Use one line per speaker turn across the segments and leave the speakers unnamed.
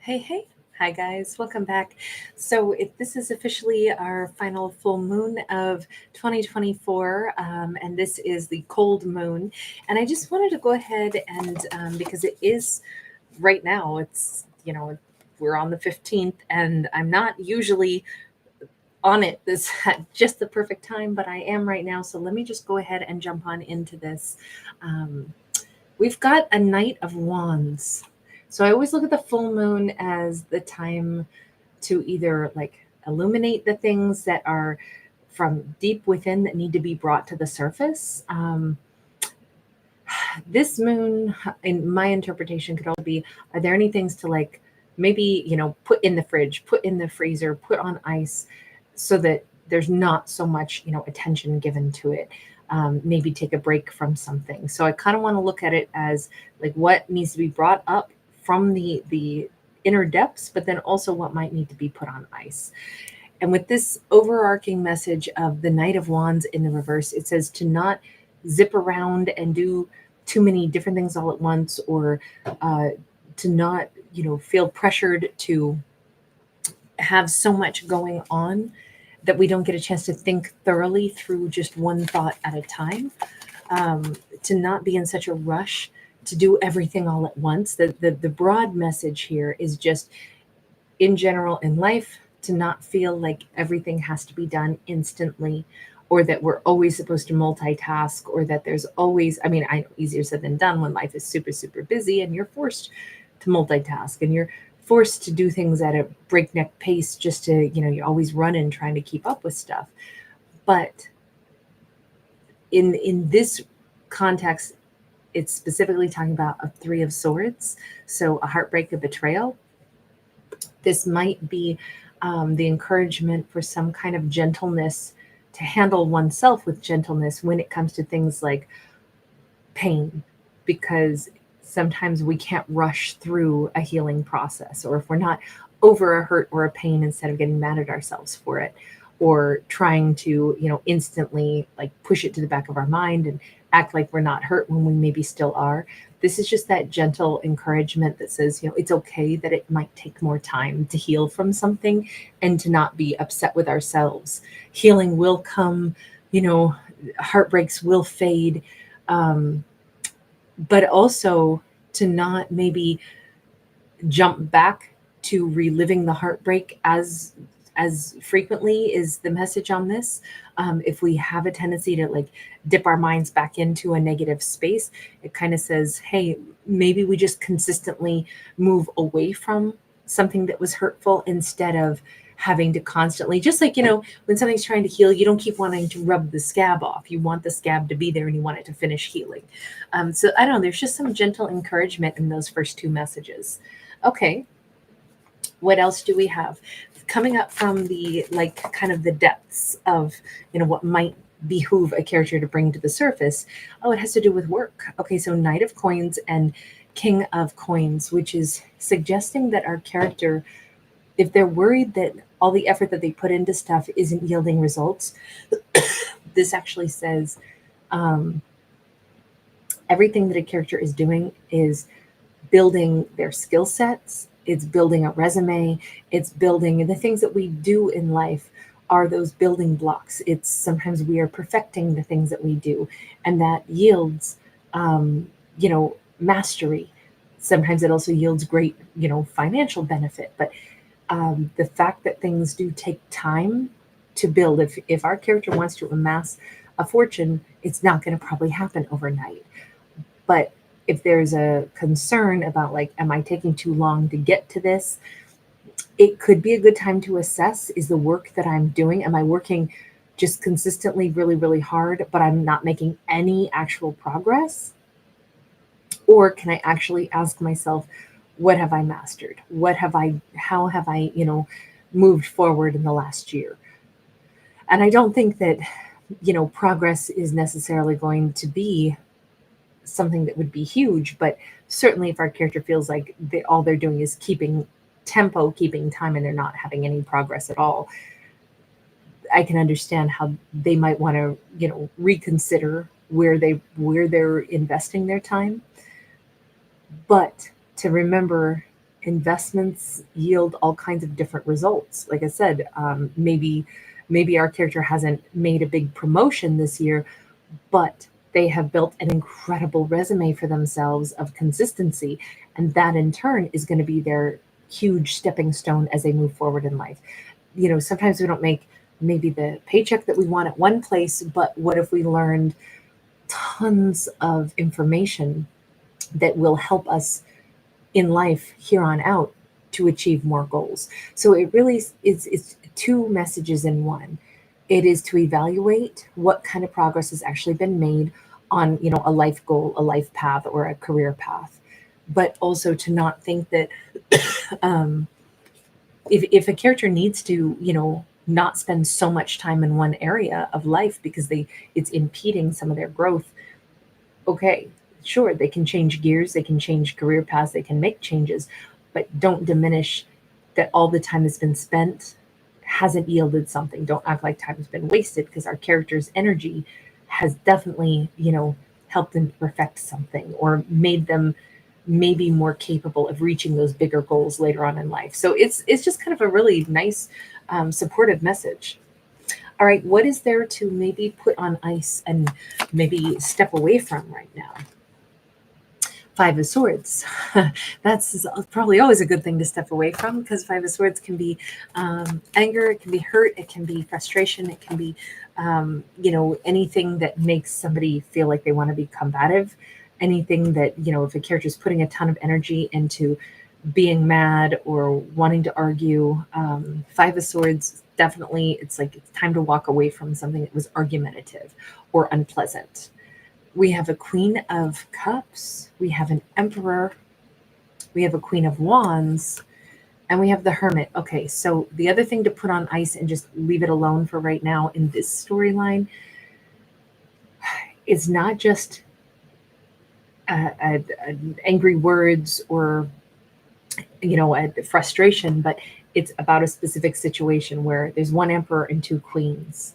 Hey. Hi, guys. Welcome back. So, this is officially our final full moon of 2024, and this is the cold moon. And I just wanted to go ahead and, because it is right now, we're on the 15th, and I'm not usually on it this at just the perfect time, but I am right now. So, let me just go ahead and jump on into this. Um, We've got a Knight of Wands. So I always look at the full moon as the time to either like illuminate the things that are from deep within that need to be brought to the surface. This moon, in my interpretation, could also be, are there any things to like maybe, put in the fridge, put in the freezer, put on ice so that there's not so much, attention given to it. Maybe take a break from something. So I kind of want to look at it as like what needs to be brought up from the inner depths, but then also what might need to be put on ice. And with this overarching message of the Knight of Wands in the reverse, it says to not zip around and do too many different things all at once, or to not, feel pressured to have so much going on that we don't get a chance to think thoroughly through just one thought at a time. To not be in such a rush to do everything all at once. The broad message here is just in general in life to not feel like everything has to be done instantly, or that we're always supposed to multitask, or that there's always, I know easier said than done when life is super, super busy and you're forced to multitask and you're forced to do things at a breakneck pace just to, you're always running trying to keep up with stuff. But in this context, it's specifically talking about a Three of Swords, so a heartbreak, a betrayal. This might be the encouragement for some kind of gentleness, to handle oneself with gentleness when it comes to things like pain, because sometimes we can't rush through a healing process, or if we're not over a hurt or a pain, instead of getting mad at ourselves for it, or trying to, instantly like push it to the back of our mind and act like we're not hurt when we maybe still are. This is just that gentle encouragement that says, it's okay that it might take more time to heal from something, and to not be upset with ourselves. Healing will come, heartbreaks will fade. But also to not maybe jump back to reliving the heartbreak as frequently is the message on this. If we have a tendency to like dip our minds back into a negative space, it kind of says, hey, maybe we just consistently move away from something that was hurtful, instead of having to constantly, just like, when something's trying to heal, you don't keep wanting to rub the scab off. You want the scab to be there and you want it to finish healing. So I don't know, there's just some gentle encouragement in those first two messages. Okay, what else do we have coming up from the like kind of the depths of what might behoove a character to bring to the surface? Oh, it has to do with work. Okay, so Knight of Coins and King of Coins, which is suggesting that our character, if they're worried that all the effort that they put into stuff isn't yielding results, this actually says everything that a character is doing is building their skill sets, it's building a resume, it's building the things that we do in life are those building blocks. It's sometimes we are perfecting the things that we do, and that yields, mastery. Sometimes it also yields great, financial benefit. But the fact that things do take time to build, if our character wants to amass a fortune, it's not going to probably happen overnight. But if there's a concern about like, am I taking too long to get to this? It could be a good time to assess, is the work that I'm doing, am I working just consistently really, really hard, but I'm not making any actual progress? Or can I actually ask myself, what have I mastered? How have I, moved forward in the last year? And I don't think that, progress is necessarily going to be something that would be huge, but certainly if our character feels like all they're doing is keeping tempo, keeping time, and they're not having any progress at all, I can understand how they might want to, reconsider where they're investing their time. But to remember investments yield all kinds of different results. Like I said, maybe our character hasn't made a big promotion this year, but they have built an incredible resume for themselves of consistency, and that in turn is going to be their huge stepping stone as they move forward in life. Sometimes we don't make maybe the paycheck that we want at one place, but what if we learned tons of information that will help us in life here on out to achieve more goals? So it really is it's two messages in one. It is to evaluate what kind of progress has actually been made on, a life goal, a life path, or a career path, but also to not think that um, if a character needs to, not spend so much time in one area of life because it's impeding some of their growth. Okay, sure, they can change gears, they can change career paths, they can make changes, but don't diminish that all the time that's been spent hasn't yielded something. Don't act like time has been wasted, because our character's energy has definitely, helped them perfect something or made them maybe more capable of reaching those bigger goals later on in life. So it's just kind of a really nice, supportive message. All right, what is there to maybe put on ice and maybe step away from right now? Five of Swords. That's probably always a good thing to step away from, because Five of Swords can be anger, it can be hurt, it can be frustration, it can be, anything that makes somebody feel like they want to be combative, anything that, if a character is putting a ton of energy into being mad or wanting to argue. Five of Swords, definitely, it's like it's time to walk away from something that was argumentative or unpleasant. We have a Queen of Cups, we have an Emperor, we have a Queen of Wands, and we have the Hermit. Okay, so the other thing to put on ice and just leave it alone for right now in this storyline is not just angry words or, a frustration, but it's about a specific situation where there's one Emperor and two Queens,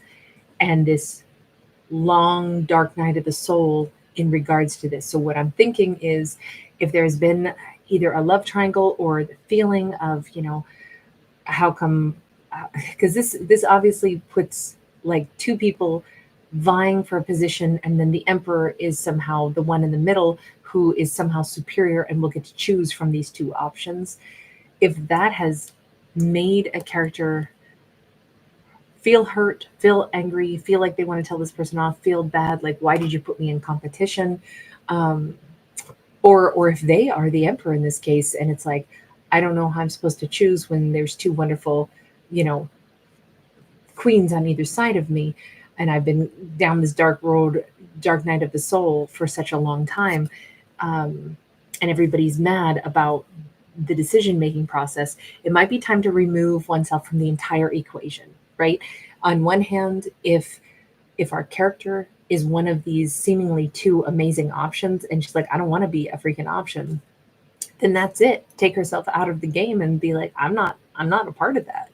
and this long dark night of the soul in regards to this. So what I'm thinking is, if there's been either a love triangle or the feeling of, how come, because this obviously puts like two people vying for a position, and then the Emperor is somehow the one in the middle who is somehow superior and will get to choose from these two options. If that has made a character feel hurt, feel angry, feel like they want to tell this person off, feel bad, like, why did you put me in competition? Um, or if they are the Emperor in this case, and it's like, I don't know how I'm supposed to choose when there's two wonderful, queens on either side of me, and I've been down this dark road, dark night of the soul for such a long time, and everybody's mad about the decision making process. It might be time to remove oneself from the entire equation, right? On one hand, if our character is one of these seemingly two amazing options, and she's like, I don't want to be a freaking option, then that's it. Take herself out of the game and be like, I'm not a part of that.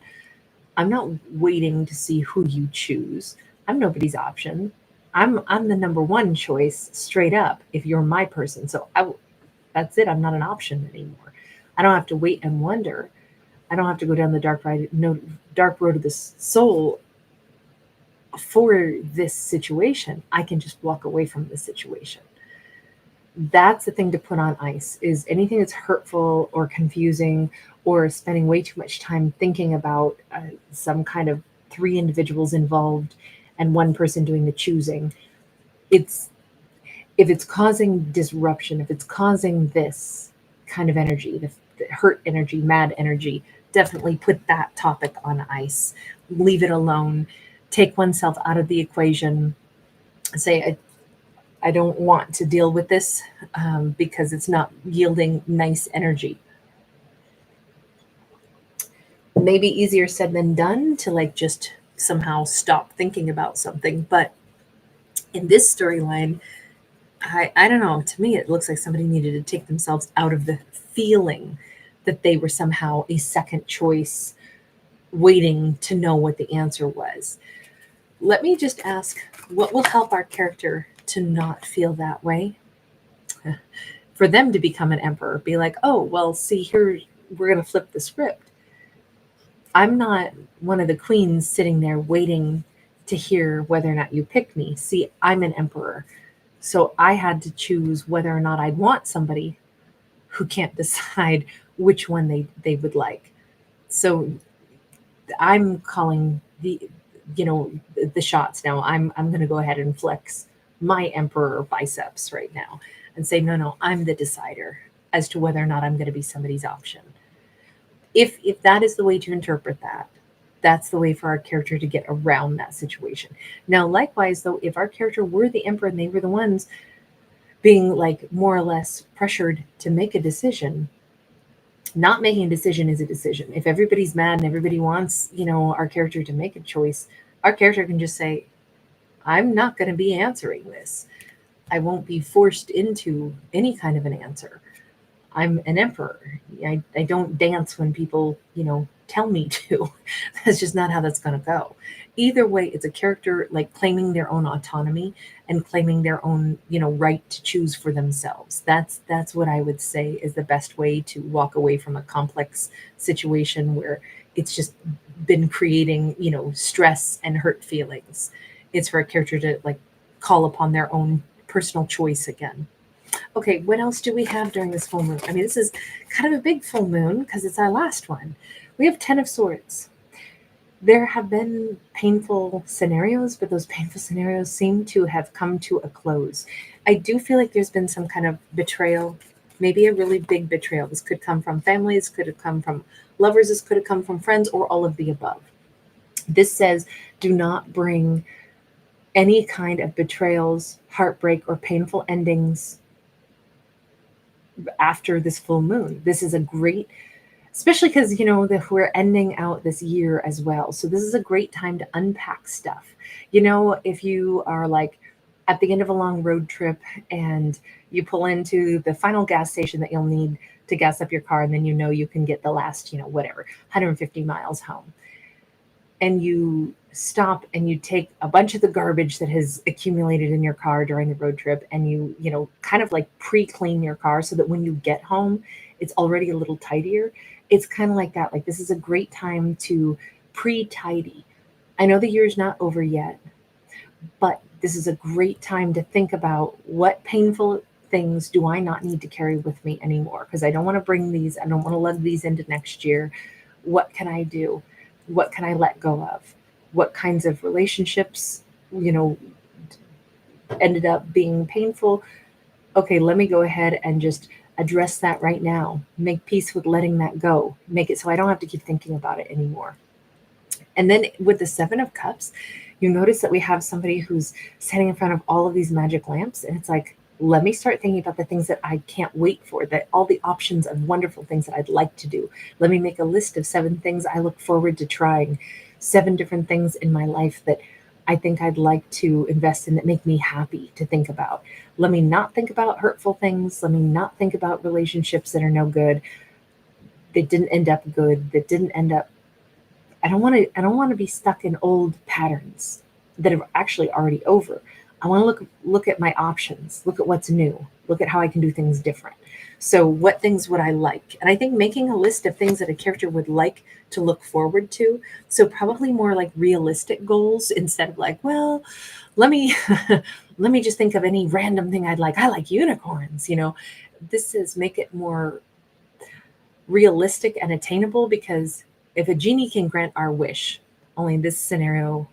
I'm not waiting to see who you choose. I'm nobody's option. I'm the number one choice straight up if you're my person. So that's it. I'm not an option anymore. I don't have to wait and wonder. I don't have to go down the dark road of the soul for this situation. I can just walk away from this situation. That's the thing to put on ice, is anything that's hurtful or confusing or spending way too much time thinking about some kind of three individuals involved and one person doing the choosing. If it's causing disruption, if it's causing this kind of energy, the hurt energy, mad energy, definitely put that topic on ice. Leave it alone. Take oneself out of the equation. Say, I don't want to deal with this because it's not yielding nice energy. Maybe easier said than done to like just somehow stop thinking about something. But in this storyline, I don't know. To me, it looks like somebody needed to take themselves out of the feeling that they were somehow a second choice, waiting to know what the answer was. Let me just ask, what will help our character to not feel that way? For them to become an Emperor, be like, oh, well, see, we're going to flip the script. I'm not one of the queens sitting there waiting to hear whether or not you pick me. See, I'm an emperor. So I had to choose whether or not I'd want somebody who can't decide which one they would like. So I'm calling the shots now. I'm going to go ahead and flex my emperor biceps right now and say, no, I'm the decider as to whether or not I'm going to be somebody's option. If that is the way to interpret that, that's the way for our character to get around that situation. Now, likewise, though, if our character were the emperor and they were the ones being like more or less pressured to make a decision, not making a decision is a decision. If everybody's mad and everybody wants, our character to make a choice, our character can just say, I'm not going to be answering this. I won't be forced into any kind of an answer. I'm an emperor. I don't dance when people, tell me to. That's just not how that's going to go. Either way, it's a character like claiming their own autonomy and claiming their own, right to choose for themselves. That's what I would say is the best way to walk away from a complex situation where it's just been creating, stress and hurt feelings. It's for a character to like call upon their own personal choice again. Okay, what else do we have during this full moon? I mean, this is kind of a big full moon because it's our last one. We have 10 of Swords. There have been painful scenarios, but those painful scenarios seem to have come to a close. I do feel like there's been some kind of betrayal, maybe a really big betrayal. This could come from family, this could have come from lovers, this could have come from friends, or all of the above. This says do not bring any kind of betrayals, heartbreak, or painful endings after this full moon. This is a great, especially because we're ending out this year as well, so this is a great time to unpack stuff. If you are like at the end of a long road trip and you pull into the final gas station that you'll need to gas up your car, and then you can get the last 150 miles home, and you stop and you take a bunch of the garbage that has accumulated in your car during the road trip, and you kind of like pre-clean your car so that when you get home it's already a little tidier. It's kind of like that. Like, this is a great time to pre-tidy. I know the year's not over yet, but this is a great time to think about what painful things do I not need to carry with me anymore, because I don't want to bring these, I don't want to lug these into next year. What can I do? What can I let go of? What kinds of relationships, ended up being painful? Okay, let me go ahead and just address that right now. Make peace with letting that go. Make it so I don't have to keep thinking about it anymore. And then with the 7 of Cups, you notice that we have somebody who's standing in front of all of these magic lamps, and it's like, let me start thinking about the things that I can't wait for, that all the options of wonderful things that I'd like to do. Let me make a list of 7 things I look forward to trying, 7 different things in my life that I think I'd like to invest in that make me happy to think about. Let me not think about hurtful things. Let me not think about relationships that are no good, that didn't end up good, that didn't end up. I don't want to be stuck in old patterns that are actually already over. I want to look at my options, look at what's new, look at how I can do things different. So what things would I like? And I think making a list of things that a character would like to look forward to. So probably more like realistic goals instead of like, well, let me let me just think of any random thing I'd like. I like unicorns, This is make it more realistic and attainable, because if a genie can grant our wish, only in this scenario,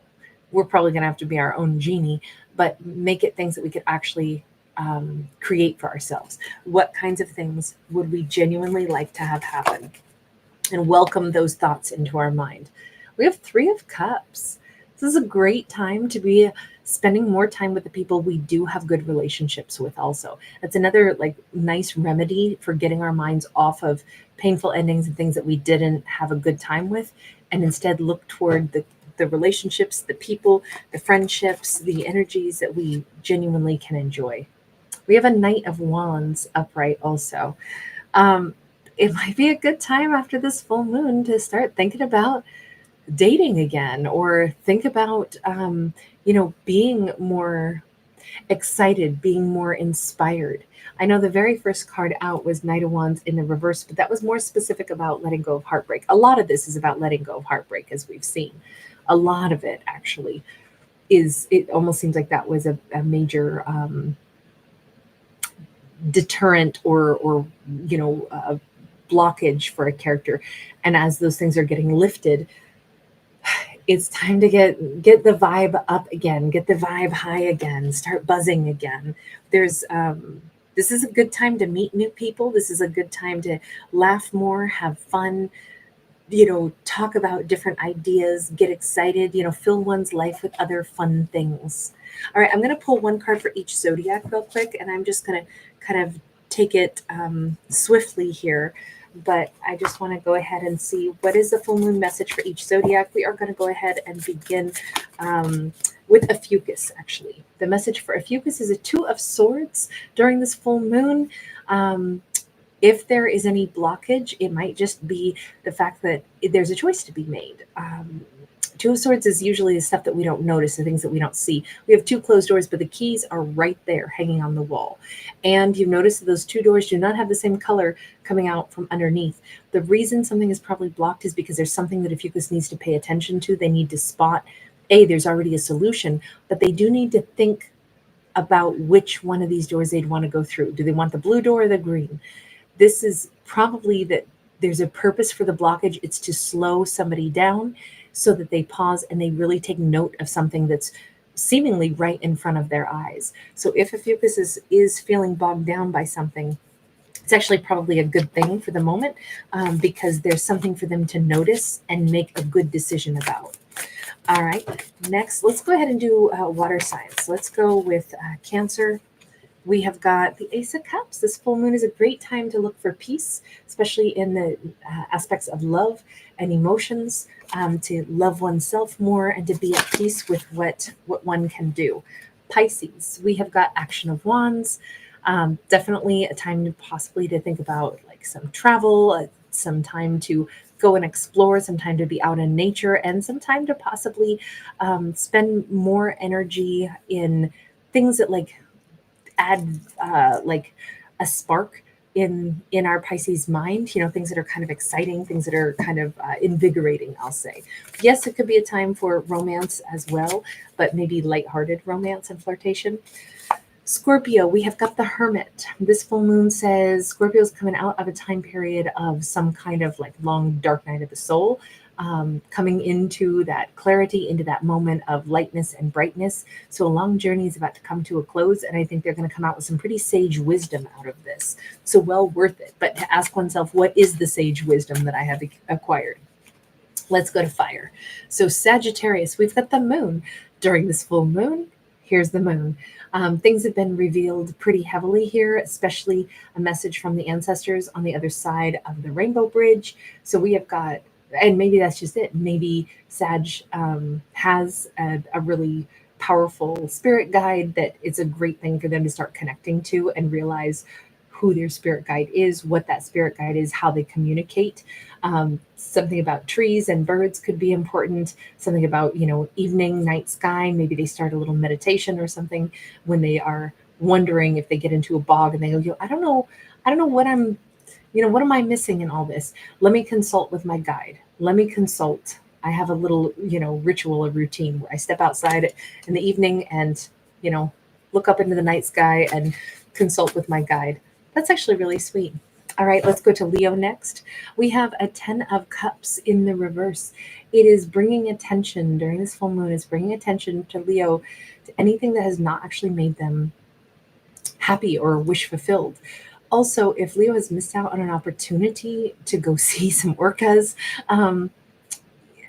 we're probably going to have to be our own genie, but make it things that we could actually create for ourselves. What kinds of things would we genuinely like to have happen? And welcome those thoughts into our mind. We have 3 of Cups. This is a great time to be spending more time with the people we do have good relationships with also. That's another like nice remedy for getting our minds off of painful endings and things that we didn't have a good time with, and instead look toward the relationships, the people, the friendships, the energies that we genuinely can enjoy. We have a Knight of Wands upright also. It might be a good time after this full moon to start thinking about dating again, or think about, being more excited, being more inspired. I know the very first card out was Knight of Wands in the reverse, but that was more specific about letting go of heartbreak. A lot of this is about letting go of heartbreak, as we've seen. A lot of it actually is, it almost seems like that was a major deterrent or blockage for a character. And as those things are getting lifted, it's time to get the vibe up again, get the vibe high again, start buzzing again. There's this is a good time to meet new people. This is a good time to laugh more, have fun, talk about different ideas, get excited, fill one's life with other fun things. All right, I'm going to pull one card for each zodiac real quick, and I'm just going to kind of take it swiftly here. But I just want to go ahead and see what is the full moon message for each zodiac. We are going to go ahead and begin with ophiuchus, actually. The message for ophiuchus is a 2 of Swords during this full moon. If there is any blockage, it might just be the fact that there's a choice to be made. 2 of Swords is usually the stuff that we don't notice, the things that we don't see. We have 2 closed doors, but the keys are right there hanging on the wall. And you notice that those 2 doors do not have the same color coming out from underneath. The reason something is probably blocked is because there's something that ophiuchus needs to pay attention to. They need to spot, there's already a solution, but they do need to think about which one of these doors they'd want to go through. Do they want the blue door or the green? This is probably that there's a purpose for the blockage. It's to slow somebody down so that they pause and they really take note of something that's seemingly right in front of their eyes. So if ophiuchus is feeling bogged down by something, it's actually probably a good thing for the moment because there's something for them to notice and make a good decision about. All right, next, let's go ahead and do water signs. Let's go with Cancer. We have got the Ace of Cups. This full moon is a great time to look for peace, especially in the aspects of love and emotions, to love oneself more and to be at peace with what one can do. Pisces, we have got Action of Wands. Definitely a time to possibly to think about like some travel, some time to go and explore, some time to be out in nature, and some time to possibly spend more energy in things that like add like a spark in our Pisces mind, things that are kind of exciting, things that are kind of invigorating, I'll say. Yes, it could be a time for romance as well, but maybe lighthearted romance and flirtation. Scorpio, we have got the Hermit. This full moon says Scorpio is coming out of a time period of some kind of like long dark night of the soul, coming into that clarity, into that moment of lightness and brightness. So a long journey is about to come to a close, and I think they're going to come out with some pretty sage wisdom out of this. So well worth it. But to ask oneself, what is the sage wisdom that I have acquired? Let's go to fire. So Sagittarius, we've got the moon. During this full moon, here's the moon. Things have been revealed pretty heavily here, especially a message from the ancestors on the other side of the Rainbow Bridge. So we have got, and maybe that's just it. Maybe Sag has a really powerful spirit guide that it's a great thing for them to start connecting to and realize who their spirit guide is, what that spirit guide is, how they communicate. Something about trees and birds could be important. Something about, evening, night sky. Maybe they start a little meditation or something when they are wondering if they get into a bog and they go, I don't know what I'm, what am I missing in all this? Let me consult with my guide. Let me consult. I have a little, ritual or routine where I step outside in the evening and, look up into the night sky and consult with my guide. That's actually really sweet. All right, let's go to Leo next. We have a 10 of Cups in the reverse. It is bringing attention during this full moon, is bringing attention to Leo, to anything that has not actually made them happy or wish fulfilled. Also, if Leo has missed out on an opportunity to go see some orcas,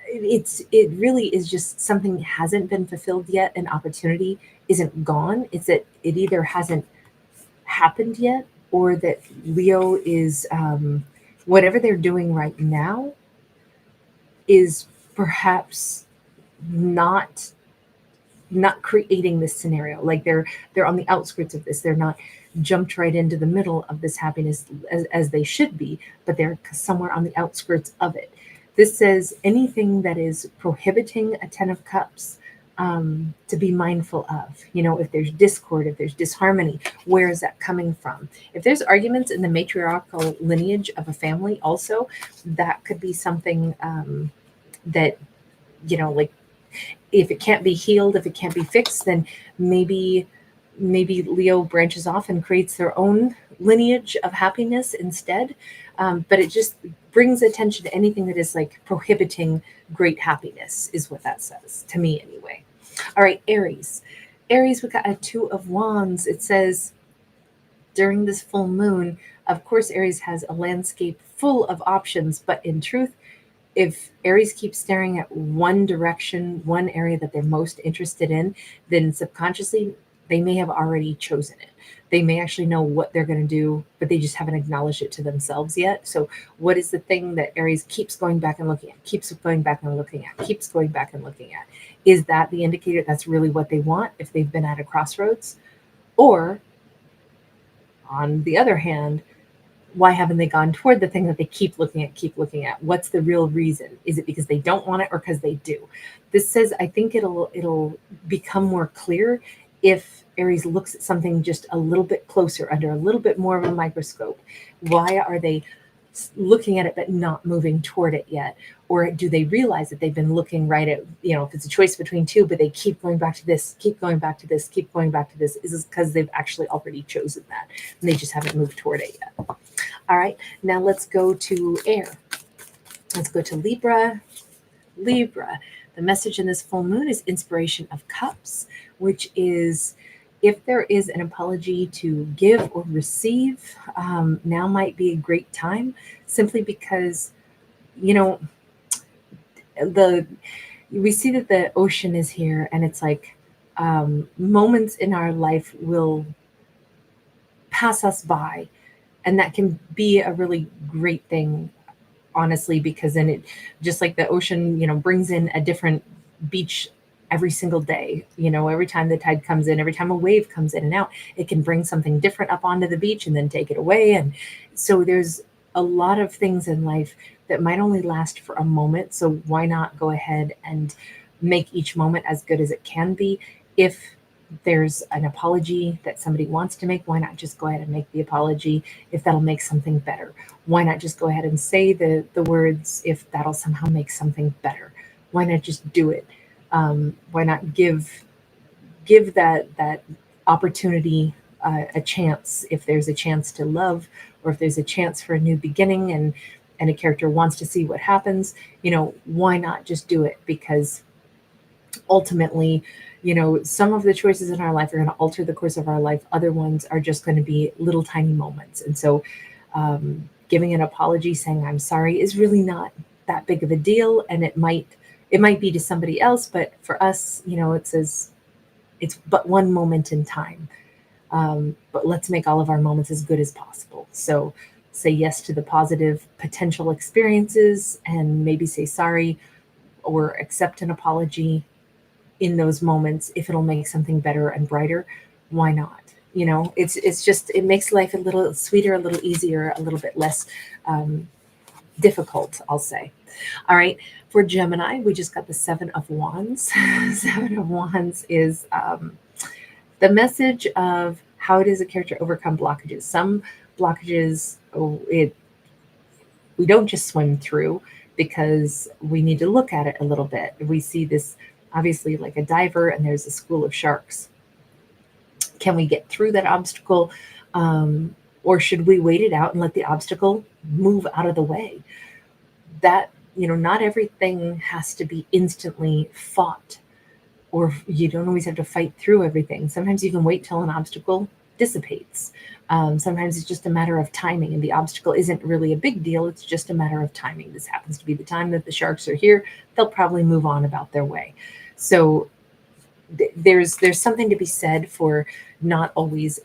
it really is just something that hasn't been fulfilled yet. An opportunity isn't gone. It's that it either hasn't happened yet, or that Leo is, whatever they're doing right now is perhaps not creating this scenario. Like they're on the outskirts of this. They're not jumped right into the middle of this happiness as they should be, but they're somewhere on the outskirts of it. This says anything that is prohibiting a 10 of Cups to be mindful of. If there's discord, if there's disharmony, where is that coming from? If there's arguments in the matriarchal lineage of a family, also, that could be something that, like, if it can't be healed, if it can't be fixed, then maybe Leo branches off and creates their own lineage of happiness instead. But it just brings attention to anything that is like prohibiting great happiness, is what that says to me anyway. All right, Aries. Aries, we got a 2 of Wands. It says, during this full moon, of course, Aries has a landscape full of options, but in truth, if Aries keeps staring at one direction, one area that they're most interested in, then subconsciously they may have already chosen it. They may actually know what they're going to do, but they just haven't acknowledged it to themselves yet. So what is the thing that Aries keeps going back and looking at, keeps going back and looking at, keeps going back and looking at? Is that the indicator that's really what they want if they've been at a crossroads? Or, on the other hand, why haven't they gone toward the thing that they keep looking at? What's the real reason? Is it because they don't want it or because they do? This says, I think it'll become more clear if Aries looks at something just a little bit closer, under a little bit more of a microscope. Why are they looking at it but not moving toward it yet? Or do they realize that they've been looking right at, if it's a choice between two, but they keep going back to this, keep going back to this, keep going back to this? Is this because they've actually already chosen that and they just haven't moved toward it yet? All right, now let's go to air. Let's go to Libra. Libra, the message in this full moon is inspiration of cups, which is, if there is an apology to give or receive, now might be a great time, simply because, we see that the ocean is here, and it's like moments in our life will pass us by, and that can be a really great thing, honestly, because then it, just like the ocean, brings in a different beach every single day. Every time the tide comes in, every time a wave comes in and out, it can bring something different up onto the beach and then take it away. And so there's a lot of things in life that might only last for a moment. So why not go ahead and make each moment as good as it can be? If there's an apology that somebody wants to make, why not just go ahead and make the apology if that'll make something better? Why not just go ahead and say the words if that'll somehow make something better? Why not just do it? Why not give that opportunity a chance, if there's a chance to love, or if there's a chance for a new beginning, and a character wants to see what happens, why not just do it? Because ultimately, some of the choices in our life are going to alter the course of our life. Other ones are just going to be little tiny moments. And so giving an apology, saying I'm sorry, is really not that big of a deal. And it might be to somebody else, but for us, it says it's but one moment in time. But let's make all of our moments as good as possible. So say yes to the positive potential experiences, and maybe say sorry or accept an apology in those moments. If it'll make something better and brighter, why not? It's just, it makes life a little sweeter, a little easier, a little bit less difficult, I'll say. All right, for Gemini, we just got the 7 of Wands. 7 of Wands is the message of how does a character overcome blockages. Some blockages, we don't just swim through, because we need to look at it a little bit. We see this obviously like a diver, and there's a school of sharks. Can we get through that obstacle? Or should we wait it out and let the obstacle move out of the way? That, not everything has to be instantly fought, or you don't always have to fight through everything. Sometimes you can wait till an obstacle dissipates. Sometimes it's just a matter of timing, and the obstacle isn't really a big deal. It's just a matter of timing. This happens to be the time that the sharks are here. They'll probably move on about their way. So there's something to be said for not always,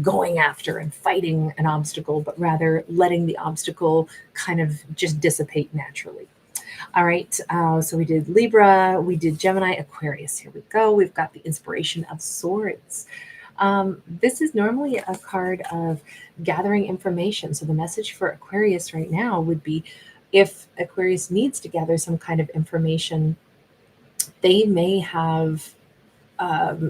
going after and fighting an obstacle, but rather letting the obstacle kind of just dissipate naturally. All right, so we did Libra, we did Gemini, Aquarius. Here we go. We've got the inspiration of swords. This is normally a card of gathering information. So the message for Aquarius right now would be, if Aquarius needs to gather some kind of information They may have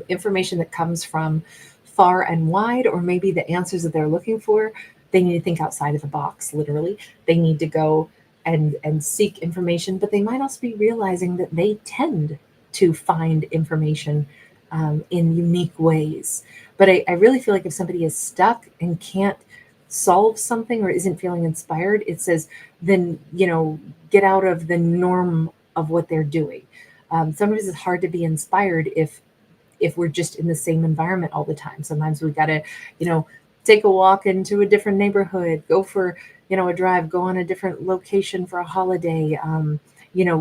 information that comes from far and wide, or maybe the answers that they're looking for, they need to think outside of the box, literally. They need to go and seek information, but they might also be realizing that they tend to find information in unique ways. But I really feel like if somebody is stuck and can't solve something or isn't feeling inspired, it says, then, get out of the norm of what they're doing. Sometimes it's hard to be inspired if we're just in the same environment all the time. Sometimes we got to, take a walk into a different neighborhood, go for, a drive, go on a different location for a holiday,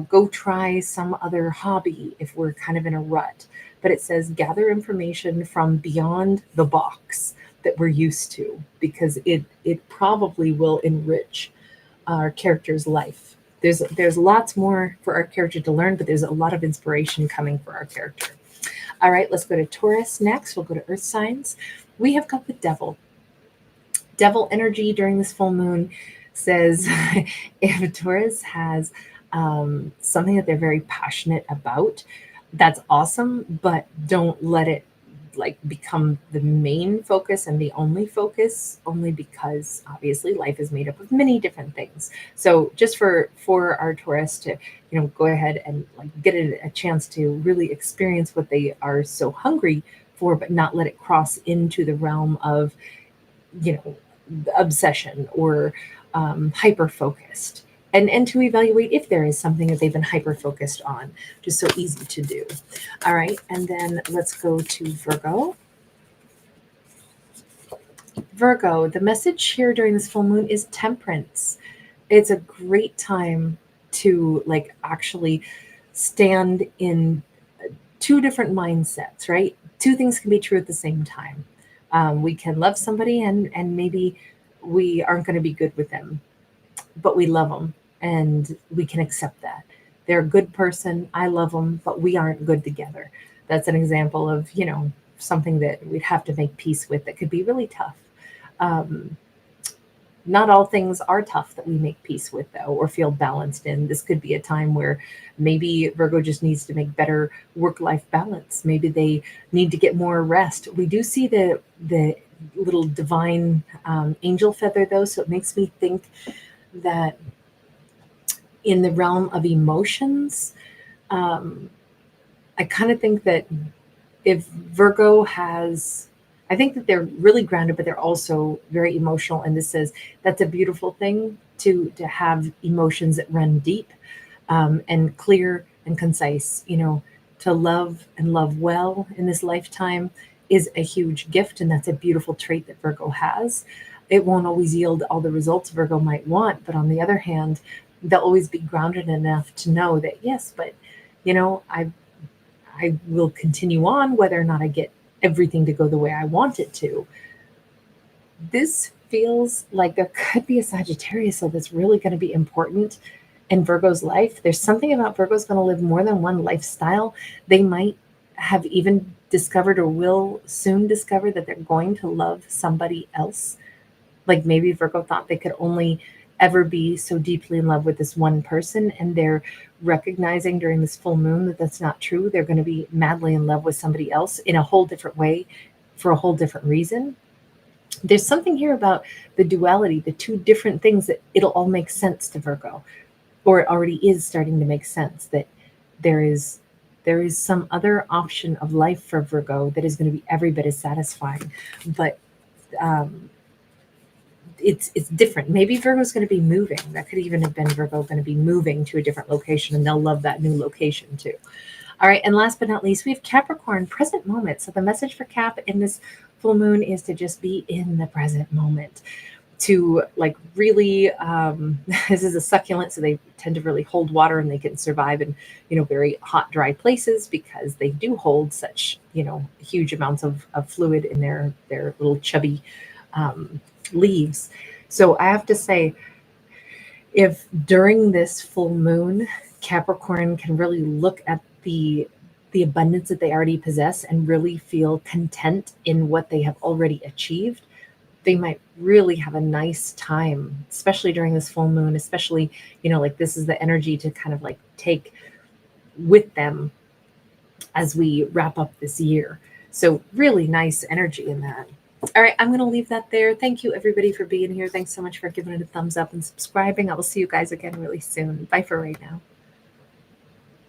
go try some other hobby if we're kind of in a rut. But it says gather information from beyond the box that we're used to, because it probably will enrich our character's life. There's lots more for our character to learn, but there's a lot of inspiration coming for our character. All right, let's go to Taurus next. We'll go to earth signs. We have got the devil. Devil energy during this full moon says if Taurus has something that they're very passionate about, that's awesome, but don't let it become the main focus and the only focus, only because obviously life is made up of many different things. So just for our Taurus to go ahead and get a chance to really experience what they are so hungry for, but not let it cross into the realm of obsession or hyper focused. And to evaluate if there is something that they've been hyper focused on, just so easy to do. All right, and then let's go to Virgo. Virgo, the message here during this full moon is temperance. It's a great time to actually stand in two different mindsets, right? Two things can be true at the same time. We can love somebody and maybe we aren't going to be good with them, but we love them and we can accept that. They're a good person. I love them, but we aren't good together. That's an example of, something that we'd have to make peace with that could be really tough. Not all things are tough that we make peace with, though, or feel balanced in. This could be a time where maybe Virgo just needs to make better work-life balance. Maybe they need to get more rest. We do see the little divine angel feather, though, so it makes me think that in the realm of emotions, I kind of think that if Virgo has, I think that they're really grounded, but they're also very emotional. And this says that's a beautiful thing to have emotions that run deep and clear and concise. To love and love well in this lifetime is a huge gift, and that's a beautiful trait that Virgo has. It won't always yield all the results Virgo might want, but on the other hand, they'll always be grounded enough to know that, yes, but I will continue on whether or not I get everything to go the way I want it to. This feels like there could be a Sagittarius, so that's really going to be important in Virgo's life. There's something about Virgo's going to live more than one lifestyle. They might have even discovered or will soon discover that they're going to love somebody else. Like maybe Virgo thought they could only ever be so deeply in love with this one person, and they're recognizing during this full moon that that's not true. They're going to be madly in love with somebody else in a whole different way for a whole different reason. There's something here about the duality, the two different things, that it'll all make sense to Virgo, or it already is starting to make sense, that there is some other option of life for Virgo that is going to be every bit as satisfying, but it's different. Maybe Virgo's going to be moving. That could even have been Virgo going to be moving to a different location, and they'll love that new location too. All right, and last but not least, we have Capricorn, present moment. So the message for Cap in this full moon is to just be in the present moment, to really, this is a succulent, so they tend to really hold water, and they can survive in, very hot, dry places because they do hold such, huge amounts of fluid in their little chubby leaves. So I have to say, if during this full moon, Capricorn can really look at the abundance that they already possess and really feel content in what they have already achieved, they might really have a nice time, especially during this full moon, especially, this is the energy to kind of take with them as we wrap up this year. So really nice energy in that. All right, I'm going to leave that there. Thank you, everybody, for being here. Thanks so much for giving it a thumbs up and subscribing. I will see you guys again really soon. Bye for right now.